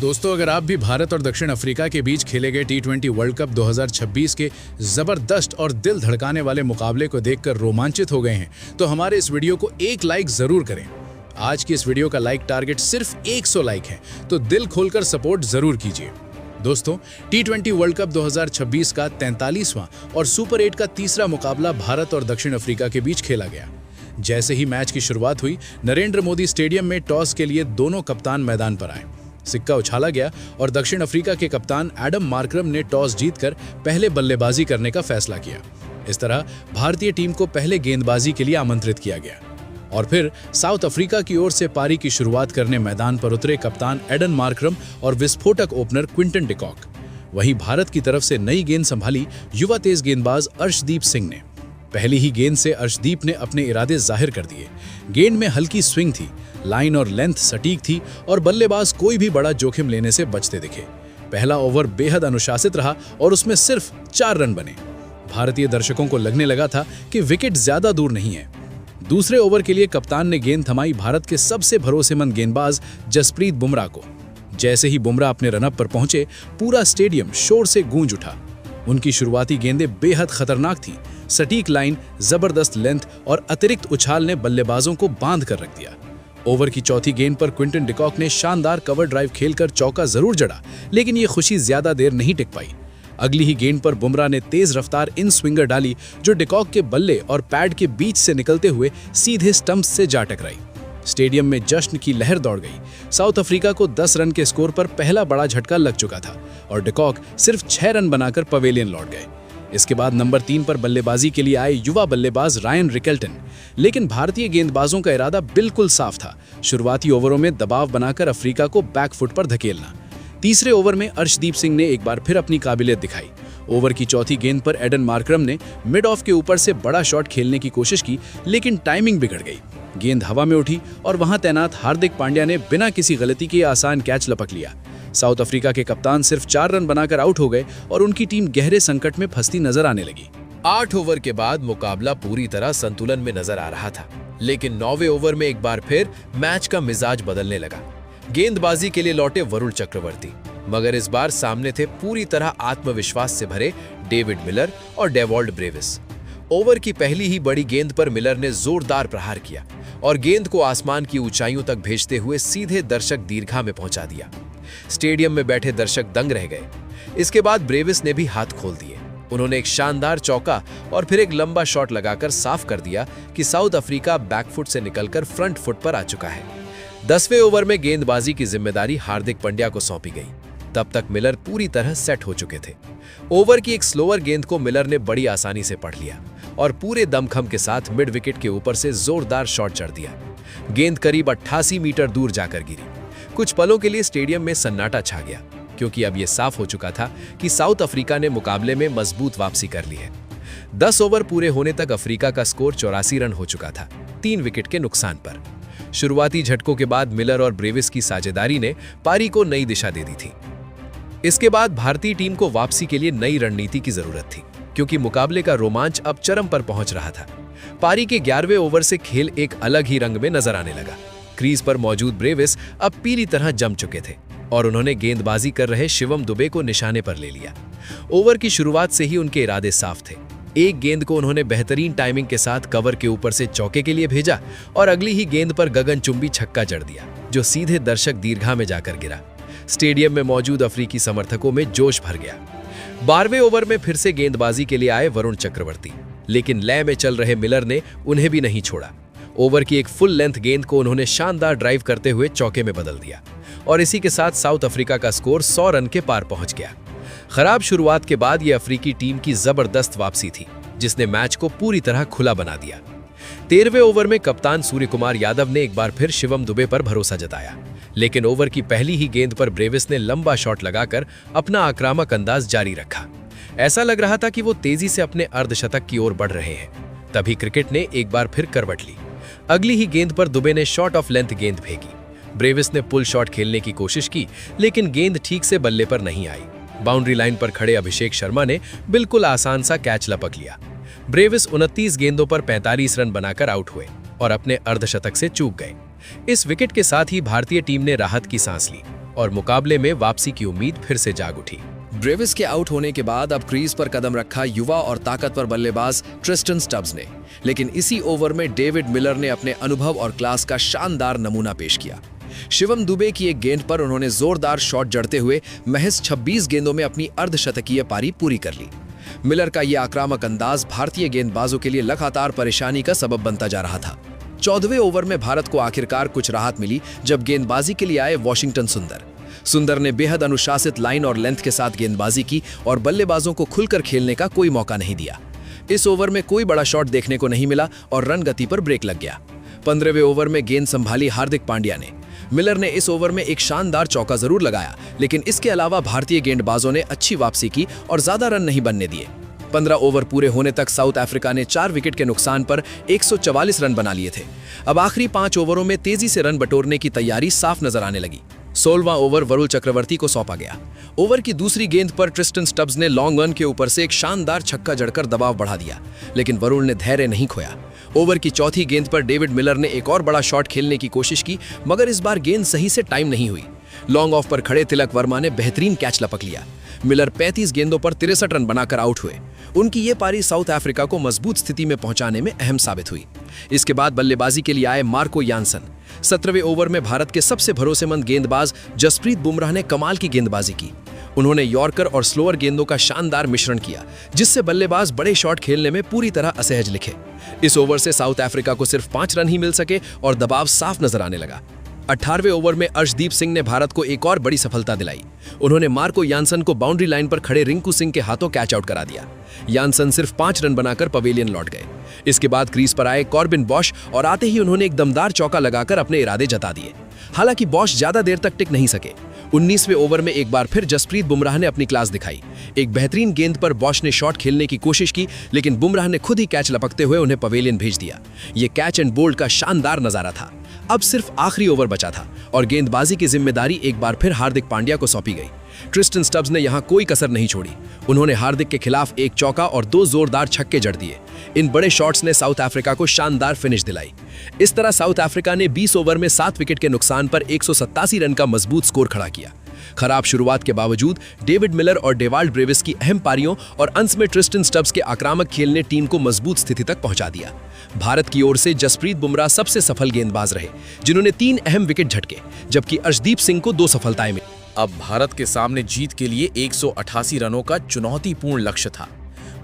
दोस्तों, अगर आप भी भारत और दक्षिण अफ्रीका के बीच खेले गए टी20 वर्ल्ड कप 2026 के जबरदस्त और दिल धड़काने वाले मुकाबले को देखकर रोमांचित हो गए हैं, तो हमारे इस वीडियो को एक लाइक जरूर करें। आज की इस वीडियो का लाइक टारगेट सिर्फ 100 लाइक है, तो दिल खोलकर सपोर्ट जरूर कीजिए। दोस्तों, टी20 वर्ल्ड कप 2026 का 43वां और सुपर 8 का तीसरा मुकाबला भारत और दक्षिण अफ्रीका के बीच खेला गया। जैसे ही मैच की शुरुआत हुई, नरेंद्र मोदी स्टेडियम में टॉस के लिए दोनों कप्तान मैदान पर आए। सिक्का उछाला गया और दक्षिण अफ्रीका के कप्तान एडम मार्करम ने टॉस जीतकर पहले बल्लेबाजी करने का फैसला किया। इस तरह भारतीय टीम को पहले गेंदबाजी के लिए आमंत्रित किया गया और फिर साउथ अफ्रीका की ओर से पारी की शुरुआत करने मैदान पर उतरे कप्तान एडम मार्करम और विस्फोटक ओपनर क्विंटन डिकॉक। वहीं भारत की तरफ से नई गेंद संभाली युवा तेज गेंदबाज अर्शदीप सिंह ने। पहली ही गेंद से अर्शदीप ने अपने इरादे जाहिर कर दिए। गेंद में हल्की स्विंग थी, लाइन और लेंथ सटीक थी और बल्लेबाज कोई भी बड़ा जोखिम लेने से बचते दिखे। पहला ओवर बेहद अनुशासित रहा और उसमें सिर्फ 4 रन बने। भारतीय दर्शकों को लगने लगा था कि विकेट ज्यादा दूर नहीं है। दूसरे ओवर के लिए कप्तान ने गेंद थमाई भारत के सबसे भरोसेमंद गेंदबाज जसप्रीत बुमराह को। जैसे ही बुमराह अपने रनअप पर पहुंचे, पूरा स्टेडियम शोर से गूंज उठा। उनकी शुरुआती गेंदें बेहद खतरनाक थी। सटीक लाइन, जबरदस्त लेंथ और अतिरिक्त उछाल ने बल्लेबाजों को बांध कर रख दिया। ओवर की चौथी गेंद पर क्विंटन डिकॉक ने शानदार कवर ड्राइव खेलकर चौका जरूर जड़ा, लेकिन ये खुशी ज्यादा देर नहीं टिक पाई। अगली ही गेंद पर बुमराह ने तेज रफ्तार इन स्विंगर डाली, जो डिकॉक के बल्ले और पैड के बीच से निकलते हुए सीधे स्टंप्स से जा टकराई। स्टेडियम में जश्न की लहर दौड़ गई। साउथ अफ्रीका को 10 रन के स्कोर पर पहला बड़ा झटका लग चुका था और डिकॉक सिर्फ 6 रन बनाकर पवेलियन लौट गए। इसके बाद नंबर 3 पर बल्लेबाजी के लिए आए युवा बल्लेबाज रायन रिकेल्टन, लेकिन भारतीय गेंदबाजों का इरादा बिल्कुल साफ था। शुरुआती ओवरों में दबाव बनाकर अफ्रीका को बैकफुट पर धकेलना। तीसरे ओवर में अर्शदीप सिंह ने एक बार फिर अपनी काबिलियत दिखाई। ओवर की चौथी गेंद पर एडन मार्करम ने मिड ऑफ के ऊपर से बड़ा शॉट खेलने की कोशिश की, लेकिन टाइमिंग बिगड़ गई। गेंद हवा में उठी और वहां तैनात हार्दिक पांड्या ने बिना किसी गलती के आसान कैच लपक लिया। साउथ अफ्रीका के कप्तान सिर्फ 4 रन बनाकर आउट हो गए और उनकी टीम गहरे संकट में फंसती नजर आने लगी। 8 ओवर के बाद मुकाबला पूरी तरह संतुलन में नजर आ रहा था, लेकिन 9वें ओवर में एक बार फिर मैच का मिजाज बदलने लगा। गेंदबाजी के लिए लौटे वरुण चक्रवर्ती, मगर इस बार सामने थे पूरी तरह आत्मविश्वास से भरे डेविड मिलर और डेवॉल्ड ब्रेविस। ओवर की पहली ही बड़ी गेंद पर मिलर ने जोरदार प्रहार किया और गेंद को आसमान की ऊंचाइयों तक भेजते हुए सीधे दर्शक दीर्घा में पहुंचा दिया। स्टेडियम में बैठे दर्शक दंग रह गए। इसके बाद ब्रेविस ने भी हाथ खोल दिए। उन्होंने एक शानदार चौका और फिर एक लंबा शॉट लगाकर साफ कर दिया कि साउथ अफ्रीका बैकफुट से निकलकर फ्रंट फुट पर आ चुका है। 10वें ओवर में गेंदबाजी की जिम्मेदारी हार्दिक पांड्या को सौंपी गई। तब तक मिलर पूरी तरह सेट हो चुके थे। ओवर की एक स्लोअर गेंद को मिलर ने बड़ी आसानी से पढ़ लिया और पूरे दमखम के साथ मिड विकेट के ऊपर से जोरदार शॉट चढ़ दिया। गेंद करीब 88 मीटर दूर जाकर गिरी। कुछ पलों के लिए स्टेडियम में सन्नाटा छा गया, क्योंकि अब यह साफ हो चुका था कि साउथ अफ्रीका ने मुकाबले में मजबूत वापसी कर ली है। 10 ओवर पूरे होने तक अफ्रीका का स्कोर 84 रन हो चुका था, 3 विकेट के नुकसान पर। शुरुआती झटकों के बाद मिलर और ब्रेविस की साझेदारी ने पारी को नई दिशा दे दी थी। इसके बाद भारतीय टीम को वापसी के लिए नई रणनीति की जरूरत थी, क्योंकि मुकाबले का रोमांच अब चरम पर पहुंच रहा था। पारी के 11वें ओवर से खेल एक अलग ही रंग में नजर आने लगा। क्रीज पर मौजूद ब्रेविस अब पूरी तरह जम चुके थे और उन्होंने गेंदबाजी कर रहे शिवम दुबे को निशाने पर ले लिया। ओवर की शुरुआत से ही उनके इरादे साफ थे। एक गेंद को उन्होंने बेहतरीन टाइमिंग के साथ कवर के ऊपर से चौके के लिए भेजा और अगली ही गेंद पर गगनचुंबी छक्का जड़ दिया, जो सीधे दर्शक दीर्घा में जाकर गिरा। स्टेडियम में मौजूद अफ्रीकी समर्थकों में जोश भर गया। 12वें ओवर में फिर से गेंदबाजी के लिए आए वरुण चक्रवर्ती, लेकिन लय में चल रहे मिलर ने उन्हें भी नहीं छोड़ा। ओवर की एक फुल लेंथ गेंद को उन्होंने शानदार ड्राइव करते हुए चौके में बदल दिया और इसी के साथ साउथ अफ्रीका का स्कोर 100 रन के पार पहुंच गया। खराब शुरुआत के बाद यह अफ्रीकी टीम की जबरदस्त वापसी थी, जिसने मैच को पूरी तरह खुला बना दिया। 13वें ओवर में कप्तान सूर्यकुमार यादव ने एक बार फिर शिवम दुबे पर भरोसा जताया, लेकिन ओवर की पहली ही गेंद पर ब्रेविस ने लंबा शॉट लगाकर अपना आक्रामक अंदाज जारी रखा। ऐसा लग रहा था कि वो तेजी से अपने अर्धशतक की ओर बढ़ रहे हैं। तभी क्रिकेट ने एक बार फिर करवट ली। अगली ही गेंद पर दुबे ने शॉर्ट ऑफ लेंथ गेंद फेंकी। ब्रेविस ने पुल शॉट खेलने की कोशिश की, लेकिन गेंद ठीक से बल्ले पर नहीं आई। बाउंड्री लाइन पर खड़े अभिषेक शर्मा ने बिल्कुल आसान सा कैच लपक लिया। ब्रेविस 29 गेंदों पर 45 रन बनाकर आउट हुए और अपने अर्धशतक से चूक गए। इस विकेट के साथ ही भारतीय टीम ने राहत की सांस ली और मुकाबले में वापसी की उम्मीद फिर से जाग उठी। ब्रेविस के आउट होने के बाद अब क्रीज पर कदम रखा युवा और ताकतवर बल्लेबाज ट्रिस्टन स्टब्स ने, लेकिन इसी ओवर में डेविड मिलर ने अपने अनुभव और क्लास का शानदार नमूना पेश किया। शिवम दुबे की एक गेंद पर उन्होंने जोरदार शॉट जड़ते हुए महज 26 गेंदों में अपनी अर्धशतकीय पारी पूरी कर ली। मिलर का यह आक्रामक अंदाज भारतीय गेंदबाजों के लिए लगातार परेशानी का सबब बनता जा रहा था। 14वें ओवर में भारत को आखिरकार कुछ राहत मिली जब गेंदबाजी के लिए आए वॉशिंगटन सुंदर ने बेहद अनुशासित लाइन और लेंथ के साथ गेंदबाजी की और बल्लेबाजों को खुलकर खेलने का कोई मौका नहीं दिया। इस ओवर में कोई बड़ा शॉट देखने को नहीं मिला और रन गति पर ब्रेक लग गया। 15वें ओवर में गेंद संभाली हार्दिक पांड्या ने। मिलर ने इस ओवर में एक शानदार चौका जरूर लगाया, लेकिन इसके अलावा भारतीय गेंदबाजों ने अच्छी वापसी की और ज्यादा रन नहीं बनने दिए। 15 ओवर पूरे होने तक साउथ अफ्रीका ने 4 विकेट के नुकसान पर 144 रन बना लिए थे। अब आखिरी 5 ओवरों में तेजी से रन बटोरने की तैयारी साफ नजर आने लगी। 16वां ओवर वरुण चक्रवर्ती को सौंपा गया। ओवर की दूसरी गेंद पर ट्रिस्टन स्टब्स ने लॉन्ग ऑन के ऊपर से एक शानदार छक्का जड़कर दबाव बढ़ा दिया, लेकिन वरुण ने धैर्य नहीं खोया। ओवर की चौथी गेंद पर डेविड मिलर ने एक और बड़ा शॉट खेलने की कोशिश की, मगर इस बार गेंद सही से टाइम नहीं हुई। लॉन्ग ऑफ पर खड़े तिलक वर्मा ने बेहतरीन कैच लपक लिया। मिलर 35 गेंदों पर 63 रन बनाकर आउट हुए। उनकी ये पारी साउथ अफ्रीका को मजबूत स्थिति में पहुंचाने में अहम साबित हुई। इसके बाद बल्लेबाजी के लिए आए मार्को यानसन। 17वें ओवर में भारत के सबसे भरोसेमंद गेंदबाज जसप्रीत बुमराह ने कमाल की गेंदबाजी की। उन्होंने यॉर्कर और स्लोअर गेंदों का शानदार मिश्रण किया, जिससे बल्लेबाज बड़े शॉट खेलने में पूरी तरह असहज लिखे। इस ओवर से साउथ अफ्रीका को सिर्फ 5 रन ही मिल सके और दबाव साफ नजर आने लगा। 18वें ओवर में अर्शदीप सिंह ने भारत को एक और बड़ी सफलता दिलाई। उन्होंने मार्को यानसन को बाउंड्री लाइन पर खड़े रिंकू सिंह के हाथों कैच आउट करा दिया। यानसन सिर्फ 5 रन बनाकर पवेलियन लौट गए। इसके बाद क्रीज पर आए कॉर्बिन बॉश और आते ही उन्होंने एक दमदार चौका लगाकर अपने इरादे जता दिए। हालांकि बॉश ज्यादा देर तक टिक नहीं सके। 19वें ओवर में एक बार फिर जसप्रीत बुमराह ने अपनी क्लास दिखाई। एक बेहतरीन गेंद पर बॉश ने शॉट खेलने की कोशिश की, लेकिन बुमराह ने खुद ही कैच लपकते हुए उन्हें पवेलियन भेज दिया। ये कैच एंड बोल्ड का शानदार नजारा था। अब सिर्फ आखिरी ओवर बचा था और गेंदबाजी की जिम्मेदारी एक बार फिर हार्दिक पांड्या को सौंपी गई। ट्रिस्टन स्टब्स ने यहां कोई कसर नहीं छोड़ी। उन्होंने हार्दिक के खिलाफ एक चौका और 2 जोरदार छक्के जड़ दिए। इन बड़े शॉट्स ने साउथ अफ्रीका को शानदार फिनिश दिलाई। इस तरह साउथ अफ्रीका ने 20 ओवर में 7 विकेट के नुकसान पर 187 रन का मजबूत स्कोर खड़ा किया। खराब शुरुआत के बावजूद डेविड मिलर और डेवाल्ड ब्रेविस की अहम पारियों और अंत में ट्रिस्टन स्टब्स के आक्रामक खेल ने टीम को मजबूत स्थिति तक पहुंचा दिया। भारत की ओर से जसप्रीत बुमराह सबसे सफल गेंदबाज रहे, जिन्होंने 3 अहम विकेट झटके, जबकि अर्शदीप सिंह को 2 सफलताएं मिली। अब भारत के सामने जीत के लिए 188 रनों का चुनौतीपूर्ण लक्ष्य था।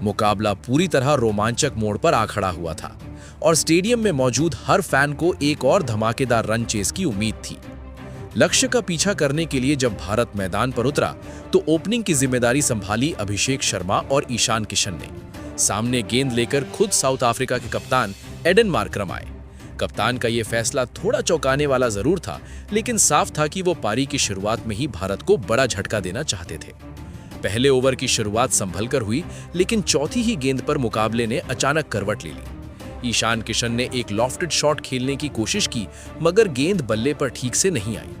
मुकाबला पूरी तरह रोमांचक मोड़ पर आ खड़ा हुआ था और स्टेडियम में मौजूद हर फैन को एक और धमाकेदार रन चेस की उम्मीद थी। लक्ष्य का पीछा करने के लिए जब भारत मैदान पर उतरा तो ओपनिंग की जिम्मेदारी संभाली अभिषेक शर्मा और ईशान किशन ने। सामने गेंद लेकर खुद साउथ अफ्रीका के कप्तान एडन मार्करम आए। कप्तान का यह फैसला थोड़ा चौंकाने वाला जरूर था, लेकिन साफ था कि वो पारी की शुरुआत में ही भारत को बड़ा झटका देना चाहते थे। पहले ओवर की शुरुआत संभलकर हुई, लेकिन चौथी ही गेंद पर मुकाबले ने अचानक करवट ले ली। ईशान किशन ने एक लॉफ्टेड शॉट खेलने की कोशिश की, मगर गेंद बल्ले पर ठीक से नहीं आई।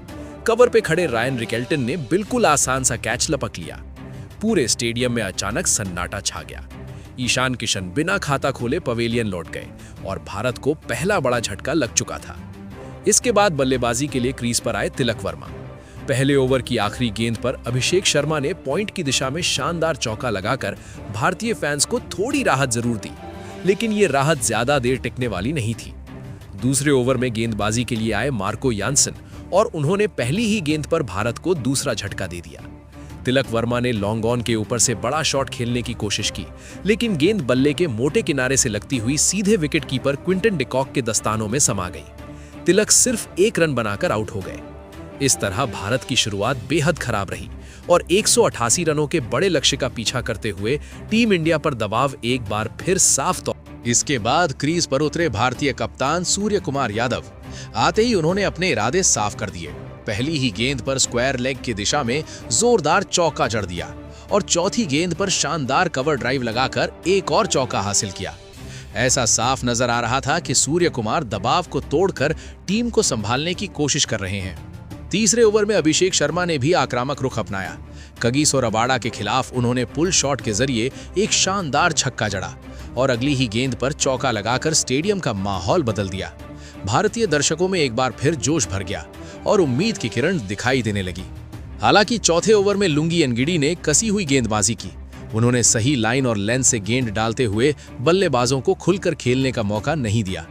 कवर पे खड़े रायन रिकेल्टन ने बिल्कुल आसान सा कैच लपक लिया। पूरे स्टेडियम में अचानक सन्नाटा छा गया। ईशान किशन बिना खाता खोले पवेलियन लौट गए और भारत को पहला बड़ा झटका लग चुका था। इसके बाद बल्लेबाजी के लिए क्रीज पर आए तिलक वर्मा। पहले ओवर की आखिरी गेंद पर अभिषेक शर्मा ने पॉइंट की दिशा में शानदार चौका लगाकर भारतीय फैंस को थोड़ी राहत जरूर दी, लेकिन ये राहत ज्यादा देर टिकने वाली नहीं थी। दूसरे ओवर में गेंदबाजी के लिए आए मार्को यानसन और उन्होंने पहली ही गेंद पर भारत को दूसरा झटका दे दिया। तिलक वर्मा ने लॉन्ग ऑन के ऊपर से बड़ा शॉट खेलने की कोशिश की, लेकिन गेंद बल्ले के मोटे किनारे से लगती हुई सीधे विकेट कीपर क्विंटन डिकॉक के दस्तानों में समा गई। तिलक सिर्फ 1 रन बनाकर आउट हो गए। इस तरह भारत की शुरुआत बेहद खराब रही और 188 रनों के बड़े लक्ष्य का पीछा करते हुए टीम इंडिया पर दबाव एक बार फिर साफ तौर। इसके बाद क्रीज पर उतरे भारतीय कप्तान सूर्य कुमार यादव। आते ही उन्होंने अपने इरादे साफ कर दिए। पहली ही गेंद पर स्क्वायर लेग की दिशा में जोरदार चौका जड़ दिया और चौथी गेंद पर शानदार कवर ड्राइव लगाकर एक और चौका हासिल किया। ऐसा साफ नजर आ रहा था कि सूर्य कुमार दबाव को तोड़कर टीम को संभालने की कोशिश कर रहे हैं। तीसरे ओवर में अभिषेक शर्मा ने भी आक्रामक रुख अपनाया। कगिसो रबाडा के खिलाफ उन्होंने पुल शॉट के जरिए एक शानदार छक्का जड़ा और अगली ही गेंद पर चौका लगाकर स्टेडियम का माहौल बदल दिया। भारतीय दर्शकों में एक बार फिर जोश भर गया और उम्मीद की किरण दिखाई देने लगी। हालांकि चौथे ओवर में लुंगी एनगिडी ने कसी हुई गेंदबाजी की। उन्होंने सही लाइन और लेंथ से गेंद डालते हुए बल्लेबाजों को खुलकर खेलने का मौका नहीं दिया।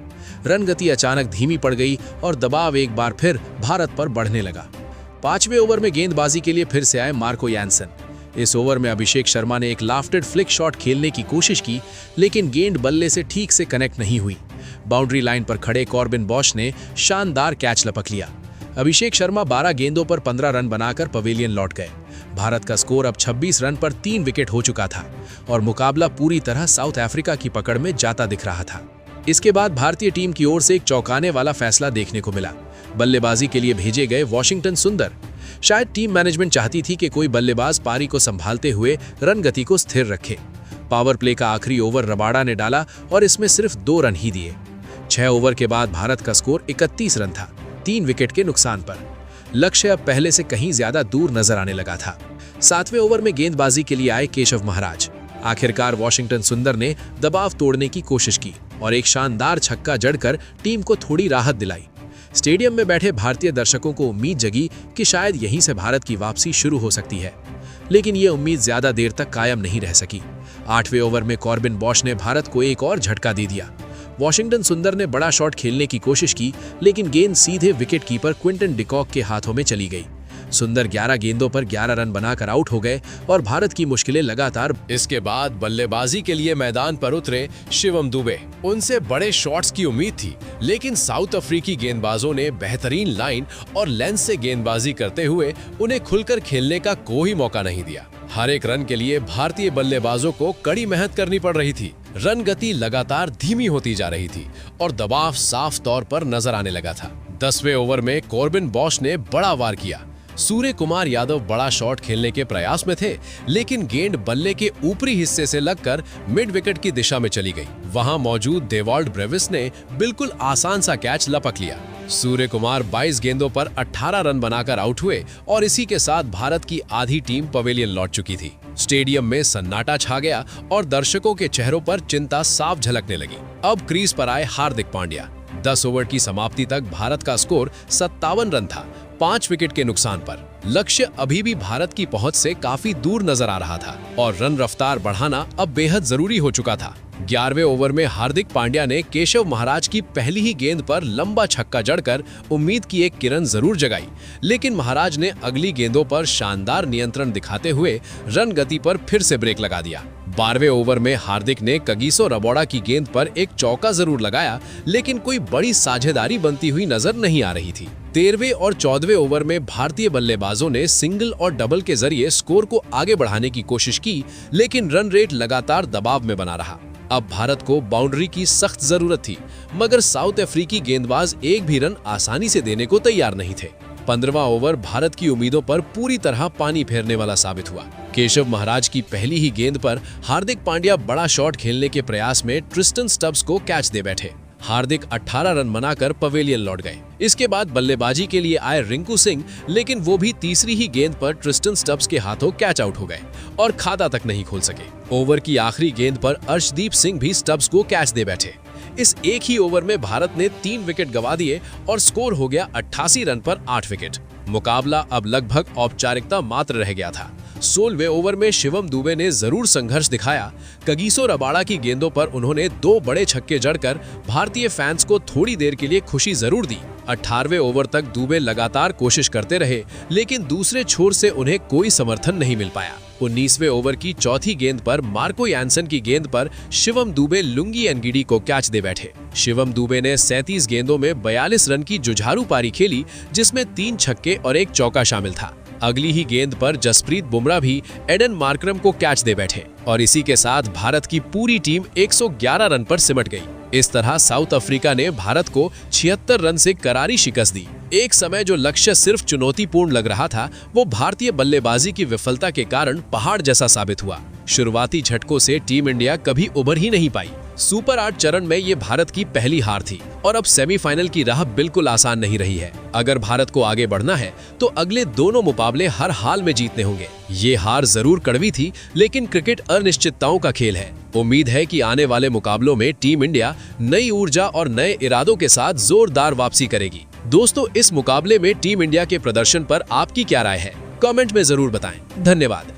रन गति अचानक धीमी पड़ गई और दबाव एक बार फिर भारत पर बढ़ने लगा। पांचवें ओवर में गेंदबाजी के लिए फिर से आए मार्को यानसन। इस ओवर में अभिषेक शर्मा ने एक लाफ्टेड फ्लिक शॉट खेलने की कोशिश की, लेकिन गेंद बल्ले से ठीक से कनेक्ट नहीं हुई। बाउंड्री लाइन पर खड़े कॉर्बिन बॉश ने शानदार कैच लपक लिया। अभिषेक शर्मा 12 गेंदों पर 15 रन बनाकर पवेलियन लौट गए। भारत का स्कोर अब 26 रन पर 3 विकेट हो चुका था और मुकाबला पूरी तरह साउथ अफ्रीका की पकड़ में जाता दिख रहा था। इसके बाद भारतीय टीम की ओर से एक चौंकाने वाला फैसला देखने को मिला। बल्लेबाजी के लिए भेजे गए वॉशिंगटन सुंदर। शायद टीम मैनेजमेंट चाहती थी कि कोई बल्लेबाज पारी को संभालते हुए रन गति को स्थिर रखे। पावर प्ले का आखिरी ओवर रबाडा ने डाला और इसमें सिर्फ 2 रन ही दिए। 6 ओवर के बाद भारत का स्कोर 31 रन था, 3 विकेट के नुकसान पर। लक्ष्य अब पहले से कहीं ज्यादा दूर नजर आने लगा था। 7वें ओवर में गेंदबाजी के लिए आए केशव महाराज। आखिरकार वॉशिंगटन सुंदर ने दबाव तोड़ने की कोशिश की और एक शानदार छक्का जड़कर टीम को थोड़ी राहत दिलाई। स्टेडियम में बैठे भारतीय दर्शकों को उम्मीद जगी कि शायद यहीं से भारत की वापसी शुरू हो सकती है, लेकिन ये उम्मीद ज्यादा देर तक कायम नहीं रह सकी। 8वें ओवर में कॉर्बिन बॉश ने भारत को एक और झटका दे दिया। वॉशिंगटन सुंदर ने बड़ा शॉट खेलने की कोशिश की, लेकिन गेंद सीधे विकेट कीपर क्विंटन डिकॉक के हाथों में चली गई। सुंदर 11 गेंदों पर 11 रन बनाकर आउट हो गए और भारत की मुश्किलें लगातार। इसके बाद बल्लेबाजी के लिए मैदान पर उतरे शिवम दुबे। उनसे बड़े शॉट्स की उम्मीद थी, लेकिन साउथ अफ्रीकी गेंदबाजों ने बेहतरीन लाइन और लेंथ से गेंदबाजी करते हुए उन्हें खुलकर खेलने का कोई मौका नहीं दिया। हर एक रन के लिए भारतीय बल्लेबाजों को कड़ी मेहनत करनी पड़ रही थी। रन गति लगातार धीमी होती जा रही थी और दबाव साफ तौर पर नजर आने लगा था। 10वें ओवर में कॉर्बिन बॉश ने बड़ा वार किया। सूर्य कुमार यादव बड़ा शॉट खेलने के प्रयास में थे, लेकिन गेंद बल्ले के ऊपरी हिस्से से लगकर मिड विकेट की दिशा में चली गई। वहां मौजूद डेवॉल्ड ब्रेविस ने बिल्कुल आसान सा कैच लपक लिया। सूर्य कुमार 22 गेंदों पर 18 रन बनाकर आउट हुए और इसी के साथ भारत की आधी टीम पवेलियन लौट चुकी थी। स्टेडियम में सन्नाटा छा गया और दर्शकों के चेहरों पर चिंता साफ झलकने लगी। अब क्रीज पर आए हार्दिक पांड्या। 10 ओवर की समाप्ति तक भारत का स्कोर 57 रन था, 5 विकेट के नुकसान पर। लक्ष्य अभी भी भारत की पहुंच से काफी दूर नजर आ रहा था और रन रफ्तार बढ़ाना अब बेहद जरूरी हो चुका था। 11वें ओवर में हार्दिक पांड्या ने केशव महाराज की पहली ही गेंद पर लंबा छक्का जड़कर उम्मीद की एक किरण जरूर जगाई, लेकिन महाराज ने अगली गेंदों पर शानदार नियंत्रण दिखाते हुए रन गति पर फिर से ब्रेक लगा दिया। 12वें ओवर में हार्दिक ने कगिसो रबाडा की गेंद पर एक चौका जरूर लगाया, लेकिन कोई बड़ी साझेदारी बनती हुई नजर नहीं आ रही थी। 13वें और 14वें ओवर में भारतीय बल्लेबाजों ने सिंगल और डबल के जरिए स्कोर को आगे बढ़ाने की कोशिश की, लेकिन रन रेट लगातार दबाव में बना रहा। अब भारत को बाउंड्री की सख्त जरूरत थी, मगर साउथ अफ्रीकी गेंदबाज एक भी रन आसानी से देने को तैयार नहीं थे। 15वां ओवर भारत की उम्मीदों पर पूरी तरह पानी फेरने वाला साबित हुआ। केशव महाराज की पहली ही गेंद पर हार्दिक पांड्या बड़ा शॉट खेलने के प्रयास में ट्रिस्टन स्टब्स को कैच दे बैठे। हार्दिक 18 रन बनाकर पवेलियन लौट गए। इसके बाद बल्लेबाजी के लिए आए रिंकू सिंह, लेकिन वो भी तीसरी ही गेंद पर ट्रिस्टन स्टब्स के हाथों कैच आउट हो गए और खाता तक नहीं खोल सके। ओवर की आखिरी गेंद पर अर्शदीप सिंह भी स्टब्स को कैच दे बैठे। इस एक ही ओवर में भारत ने 3 विकेट गंवा दिए और स्कोर हो गया 88 रन पर 8 विकेट। मुकाबला अब लगभग औपचारिकता मात्र रह गया था। 16वें ओवर में शिवम दुबे ने जरूर संघर्ष दिखाया। कगिसो रबाडा की गेंदों पर उन्होंने 2 बड़े छक्के जड़कर भारतीय फैंस को थोड़ी देर के लिए खुशी जरूर दी। 18वें ओवर तक दुबे लगातार कोशिश करते रहे, लेकिन दूसरे छोर से उन्हें कोई समर्थन नहीं मिल पाया। 19वें ओवर की चौथी गेंद पर मार्को यानसन की गेंद पर शिवम दुबे लुंगी एनगिडी को कैच दे बैठे। शिवम दुबे ने 37 गेंदों में 42 रन की जुझारू पारी खेली, जिसमें 3 छक्के और 1 चौका शामिल था। अगली ही गेंद पर जसप्रीत बुमराह भी एडन मार्करम को कैच दे बैठे और इसी के साथ भारत की पूरी टीम 111 रन पर सिमट गई। इस तरह साउथ अफ्रीका ने भारत को 76 रन से करारी शिकस्त दी। एक समय जो लक्ष्य सिर्फ चुनौतीपूर्ण लग रहा था, वो भारतीय बल्लेबाजी की विफलता के कारण पहाड़ जैसा साबित हुआ। शुरुआती झटकों से टीम इंडिया कभी उभर ही नहीं पाई। सुपर 8 चरण में ये भारत की पहली हार थी और अब सेमीफाइनल की राह बिल्कुल आसान नहीं रही है। अगर भारत को आगे बढ़ना है तो अगले दोनों मुकाबले हर हाल में जीतने होंगे। ये हार जरूर कड़वी थी, लेकिन क्रिकेट अनिश्चितताओं का खेल है। उम्मीद है कि आने वाले मुकाबलों में टीम इंडिया नई ऊर्जा और नए इरादों के साथ जोरदार वापसी करेगी। दोस्तों, इस मुकाबले में टीम इंडिया के प्रदर्शन पर आपकी क्या राय है? कमेंट में जरूर बताएं। धन्यवाद।